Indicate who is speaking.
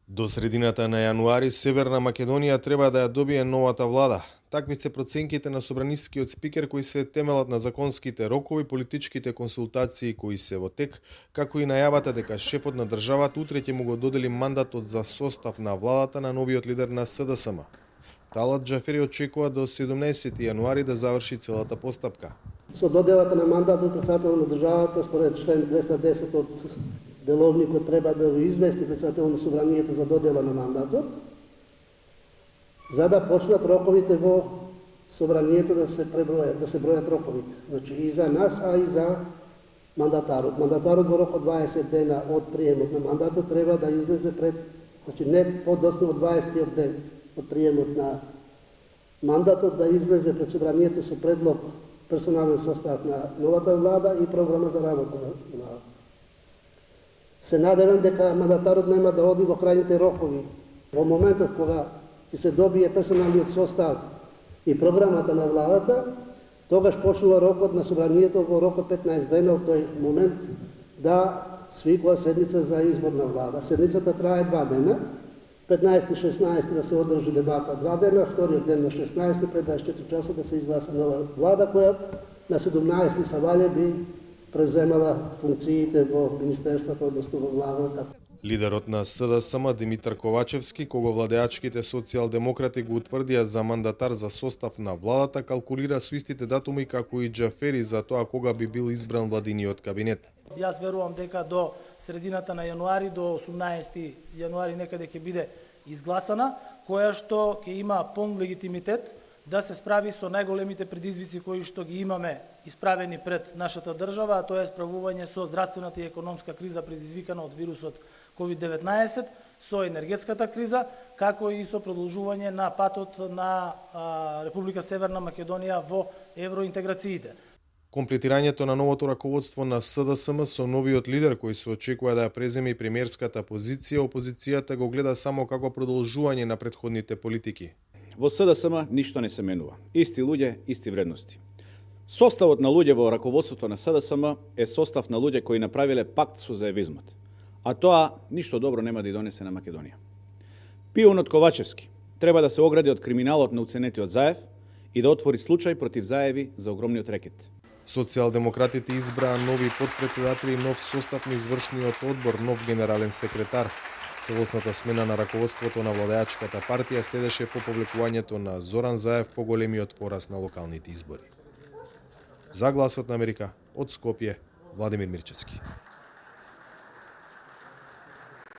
Speaker 1: До средината на јануари Северна Македонија треба да ја добие новата влада. Такви се проценките на собранискиот спикер кои се темелат на законските рокови, политичките консултации кои се во тек, како и најавата дека шефот на државата утре ќе му го додели мандатот за состав на владата на новиот лидер на СДСМ. Талат Џафери очекува до 17 јануари да заврши целата постапка.
Speaker 2: Со доделата на мандатот председател на државата според член 210 од Деловникот треба да го извести председател на собранието за додела на мандатот, за да почнат роковите во собранието да се бројат роковите. Значи и за нас, а и за мандатарот. Мандатарот во рок од 20 дена од приемот на мандатот треба да излезе пред, значи не подоцна од 20-тиот ден од приемот на мандатот да излезе пред собранието со предлог персонален состав на новата влада и програма за работа на владата. Се надевам дека мандатарот нема да оди во крајните рокови. Во моментот кога ќе се добие персоналниот состав и програмата на владата, тогаш почнува рокот на собранието во рок од 15 дена од тој момент да свикува седница за избор на влада. Седницата трае 2 дена, 15 и 16 да се одржи дебата 2 дена, вториот ден на 16 пред 24 часа да се изгласа нова влада која на 17 Савале би превземала функциите во Министерството, односно во владата.
Speaker 1: Лидерот на СДСМ Димитар Ковачевски, кого владеачките социјалдемократи го утврдија за мандатар за состав на владата, калкулира со истите датуми како и Џафери за тоа кога би бил избран владиниот кабинет.
Speaker 3: Јас верувам дека до средината на јануари, до 18 јануари некаде ќе биде изгласана, која што ќе има полн легитимитет да се справи со најголемите предизвици кои што ги имаме исправени пред нашата држава, а тоа е справување со здравствената и економска криза предизвикана од вирусот COVID-19, со енергетската криза, како и со продолжување на патот на Република Северна Македонија во евроинтеграциите.
Speaker 1: Комплетирањето на новото раководство на СДСМ со новиот лидер кој се очекува да ја преземе и премиерската позиција, опозицијата го гледа само како продолжување на претходните политики.
Speaker 4: Во СДСМ ништо не се менува. Исти луѓе, исти вредности. Составот на луѓе во раководството на СДСМ е состав на луѓе кои направиле пакт со заевизмот. А тоа ништо добро нема да ја донесе на Македонија. Пионот Ковачевски треба да се огради од криминалот на уценетиот Заев и да отвори случај против Заеви за огромниот рекет.
Speaker 1: Социјалдемократите избраа нови подпредседатели, нов состав на извршниот одбор, нов генерален секретар. Целосната смена на раководството на владеачката партија следеше по повлекувањето на Зоран Заев по големиот пораз на локалните избори. За Гласот на Америка, од Скопје, Владимир Мирчевски.